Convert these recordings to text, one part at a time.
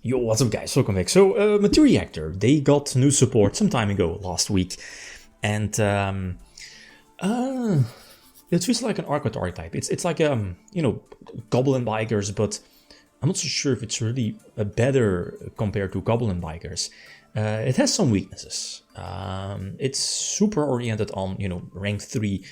Yo, what's up guys, welcome back. So, Materiactor, they got new support some time ago, last week. And, it feels like an Arcot archetype. It's like, Goblin Bikers, but I'm not so sure if it's really better compared to Goblin Bikers. It has some weaknesses. It's super oriented on, rank 3,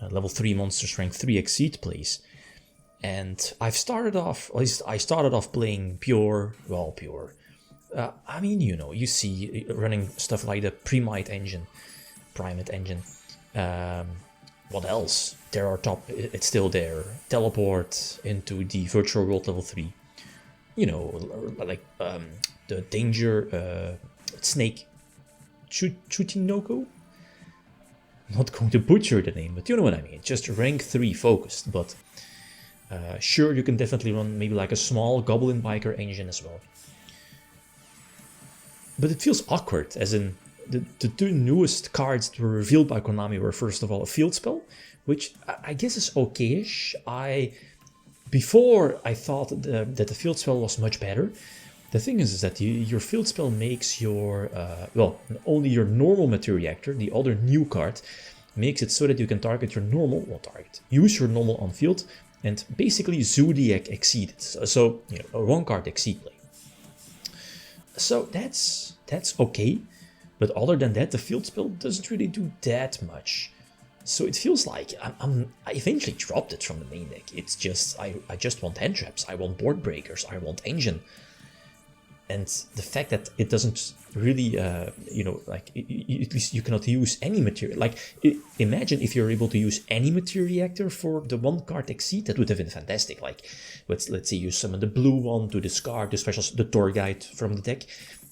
level 3 monsters, rank 3 exceed plays. And I've started off, at least I started off playing pure. You see running stuff like the Primate engine. What else? There are it's still there. Teleport into the virtual world level 3. The danger snake Chutinoko. I'm not going to butcher the name, but you know what I mean. Just rank 3 focused, but sure, you can definitely run maybe like a small Goblin Biker engine as well. But it feels awkward, as in the two newest cards that were revealed by Konami were first of all a field spell, which I guess is okay-ish. Before I thought that the field spell was much better. The thing is that your field spell makes your, only your normal Materiactor, the other new card, makes it so that you can use your normal on field, and basically Zodiac exceed it. So a 1-card exceed play. So that's okay, but other than that, the field spell doesn't really do that much. So it feels like I eventually dropped it from the main deck. It's just I just want hand traps, I want board breakers, I want engine. And the fact that it doesn't really, at least you cannot use any material. Like, imagine if you're able to use any Materiactor for the 1-card exceed, that would have been fantastic. Like, let's say you summon the blue one to discard the tour guide from the deck.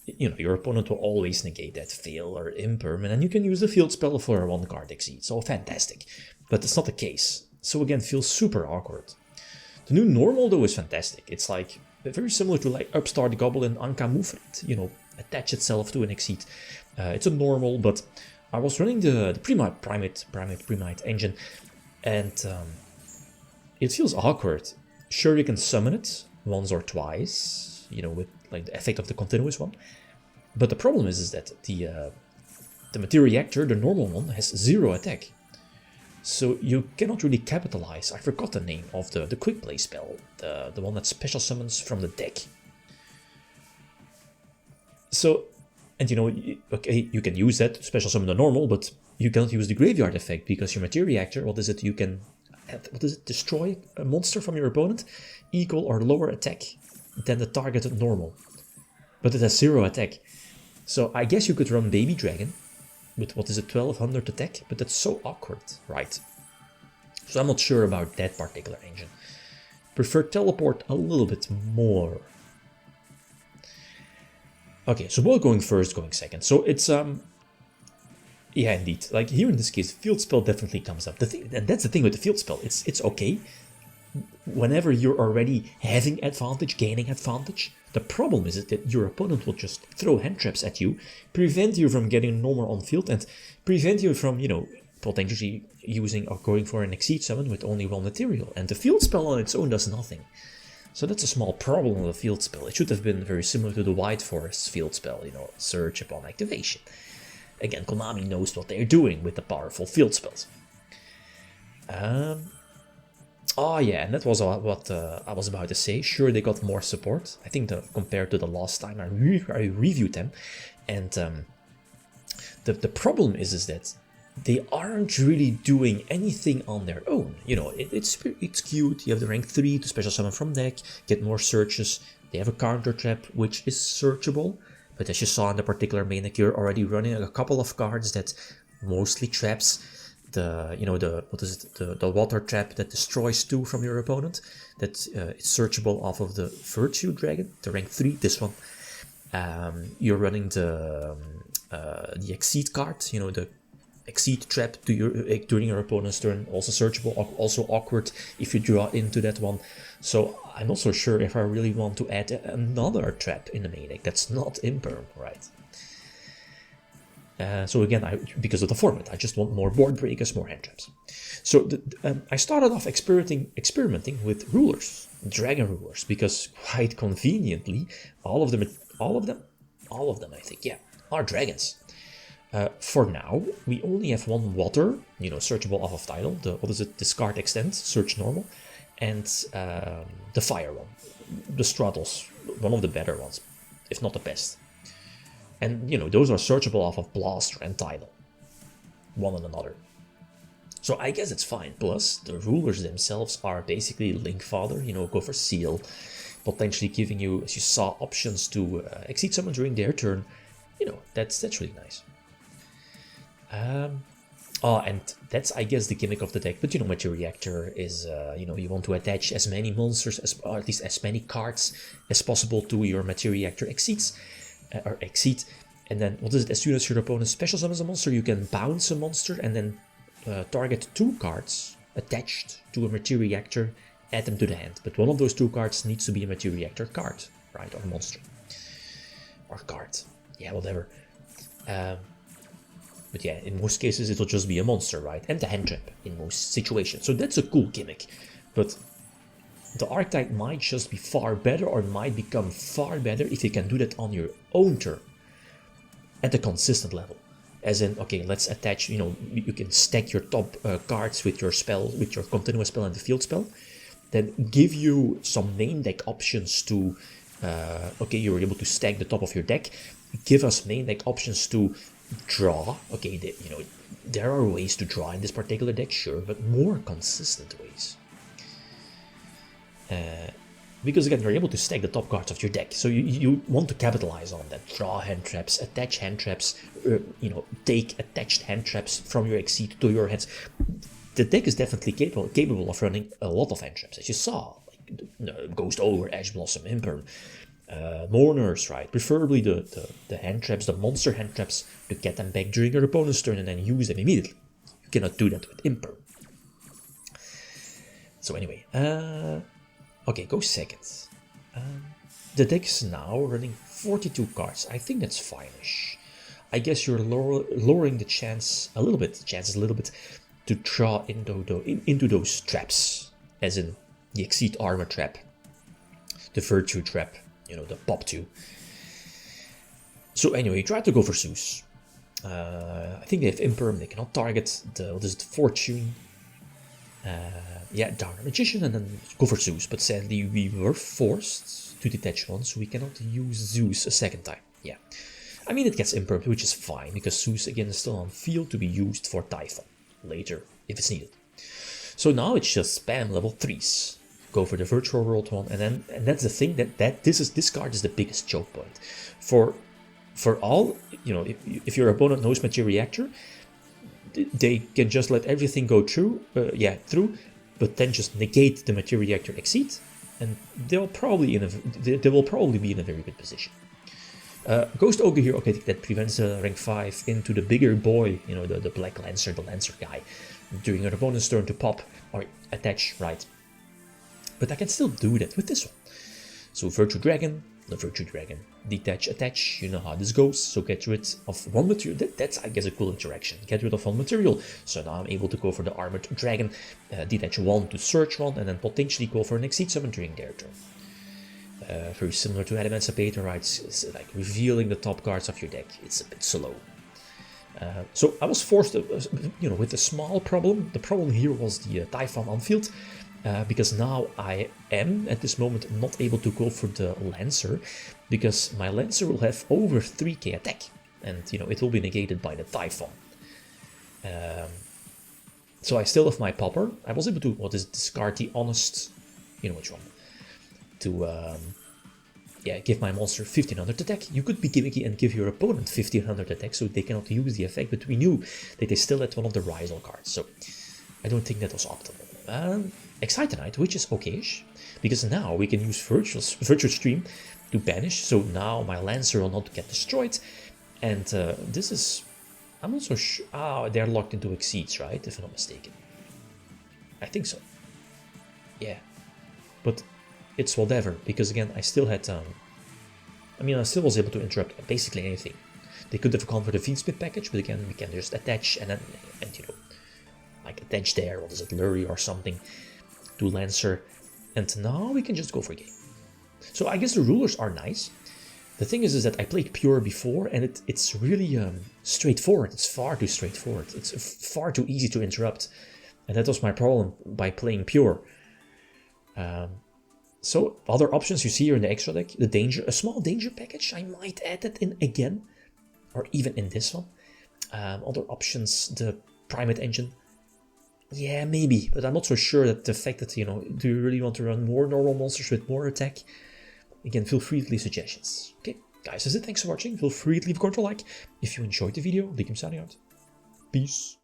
Your opponent will always negate that fail or imperm, and then you can use the field spell for a 1-card exceed. So fantastic. But it's not the case. So again, feels super awkward. The new normal though is fantastic. It's like very similar to like Upstart Goblin Anka Mufrit, attach itself to an exceed. It's a normal, but I was running the Primate engine, and it feels awkward. Sure, you can summon it once or twice, with like the effect of the continuous one. But the problem is that the Materiactor, the normal one, has 0 attack. So you cannot really capitalize. I forgot the name of the quick play spell, the one that special summons from the deck. So, and you can use that special summon the normal, but you cannot use the graveyard effect because your Materiactor, you can destroy a monster from your opponent equal or lower attack than the targeted normal. But it has 0 attack. So I guess you could run Baby Dragon with 1200 attack, but that's so awkward, right? So I'm not sure about that particular engine. Prefer teleport a little bit more. Okay, so we're going first, going second. So it's yeah, indeed. Like here in this case, field spell definitely comes up. And that's the thing with the field spell. It's okay whenever you're already having advantage, gaining advantage. The problem is that your opponent will just throw hand traps at you, prevent you from getting normal on field, and prevent you from, potentially using or going for an exceed summon with only 1 material. And the field spell on its own does nothing. So that's a small problem with the field spell. It should have been very similar to the White Forest field spell, search upon activation. Again, Konami knows what they're doing with the powerful field spells. Oh yeah, and that was what I was about to say. Sure, they got more support. I think compared to the last time I reviewed them. And the problem is that they aren't really doing anything on their own. It's cute. You have the rank 3 to special summon from deck, get more searches. They have a counter trap, which is searchable. But as you saw in the particular main deck, you're already running a couple of cards that mostly traps. The water trap that destroys 2 from your opponent. That is searchable off of the Virtue Dragon, the rank 3. This one. You're running the Exceed card. The Exceed trap during your opponent's turn. Also searchable. Also awkward if you draw into that one. So I'm not so sure if I really want to add another trap in the main deck. That's not imperm, right? So again, because of the format, I just want more board breakers, more hand traps. So I started off experimenting with rulers. dragon rulers, because quite conveniently, all of them, I think, yeah, are dragons. For now, we only have one water, searchable off of title. What is it? Discard extend, search normal, and the fire one, the Stratos, one of the better ones, if not the best. And those are searchable off of blaster and title, one and another. So I guess it's fine. Plus, the rulers themselves are basically Link Father, go for seal, potentially giving you, as you saw, options to exceed someone during their turn. That's really nice. And that's, I guess, the gimmick of the deck. But Materiactor is, you want to attach as many monsters, or at least as many cards as possible to your Materiactor exceed. And then, what is it? As soon as your opponent special summons a monster, you can bounce a monster and then target 2 cards attached to a Materiactor, add them to the hand. But one of those 2 cards needs to be a Materiactor card, right? Or monster. Or card. Yeah, whatever. But yeah, in most cases it'll just be a monster, right? And the hand trap in most situations. So that's a cool gimmick. But the archetype might just be far better, or might become far better if you can do that on your own turn. At a consistent level. As in, okay, let's attach, you can stack your top cards with your spell, with your continuous spell and the field spell. Then give you some main deck options to, okay, you're able to stack the top of your deck. Give us main deck options to draw. Okay, there are ways to draw in this particular deck, sure, but more consistent ways. Because again, you're able to stack the top cards of your deck, so you want to capitalize on that. Draw hand traps, attach hand traps, take attached hand traps from your exceed to your hands. The deck is definitely capable of running a lot of hand traps, as you saw, like Ghost Ogre, Ash Blossom, Imperm, Mourners, right? Preferably the hand traps, the monster hand traps, to get them back during your opponent's turn and then use them immediately. You cannot do that with Imperm. So anyway, okay, go second. The deck is now running 42 cards. I think that's fine-ish. I guess you're lowering the chances a little bit to draw into those traps, as in the Exceed Armor trap, the Virtue trap, the Pop 2. So anyway, try to go for Zeus. I think they have Imperm, they cannot target the Fortune. Yeah, Dark Magician, and then go for Zeus, but sadly we were forced to detach one, so we cannot use Zeus a second time. Yeah, I mean, it gets Impermed, which is fine, because Zeus again is still on field to be used for Typhon later if it's needed. So now it's just spam level 3s. Go for the Virtual World one, and that's the thing, that this card is the biggest choke point for all. If your opponent knows Materiactor, they can just let everything go through, but then just negate the Materiactor Exceed, and they will probably be in a very good position. Ghost Ogre here, okay, that prevents rank 5 into the bigger boy, the Black Lancer, the Lancer guy, during your opponent's turn to pop or attach, right? But I can still do that with this one. So Virtue Dragon, the Virtue Dragon, detach, attach, you know how this goes. So get rid of one material. That's, I guess, a cool interaction. Get rid of one material. So now I'm able to go for the Armored Dragon, detach one to search one, and then potentially go for an Exceed Summon during their turn. Very similar to Emancipator, right? It's like revealing the top cards of your deck. It's a bit slow. So I was forced to, with a small problem. The problem here was the Typhon on field. Because now I am, at this moment, not able to go for the Lancer, because my Lancer will have over 3k attack, and it will be negated by the Typhon. So I still have my Popper. I was able to, discard the Honest, which one, to give my monster 1500 attack. You could be gimmicky and give your opponent 1500 attack, so they cannot use the effect, but we knew that they still had one of the Rizal cards, so I don't think that was optimal. Excitedite, which is okayish, because now we can use Virtual Stream to banish, so now my Lancer will not get destroyed, and this is, I'm not so sure, they're locked into Exceeds, right, if I'm not mistaken. I think so. Yeah, but it's whatever, because again, I still had, I still was able to interrupt basically anything. They could have gone for the Fiendsmith package, but again, we can just attach, and like attach there, Lurie or something, to Lancer, And now we can just go for game. So I guess the rulers are nice. The thing is that I played Pure before, and it's really straightforward. It's far too straightforward. It's far too easy to interrupt. And that was my problem by playing Pure. So other options you see here in the extra deck, the danger, a small danger package. I might add that in again, or even in this one. Other options, the Primate Engine. Yeah, maybe, but I'm not so sure that the fact that, you know, do you really want to run more normal monsters with more attack? Again, feel free to leave suggestions. Okay, guys, that's it. Thanks for watching. Feel free to leave a comment or like. If you enjoyed the video, Liam signing out. Peace.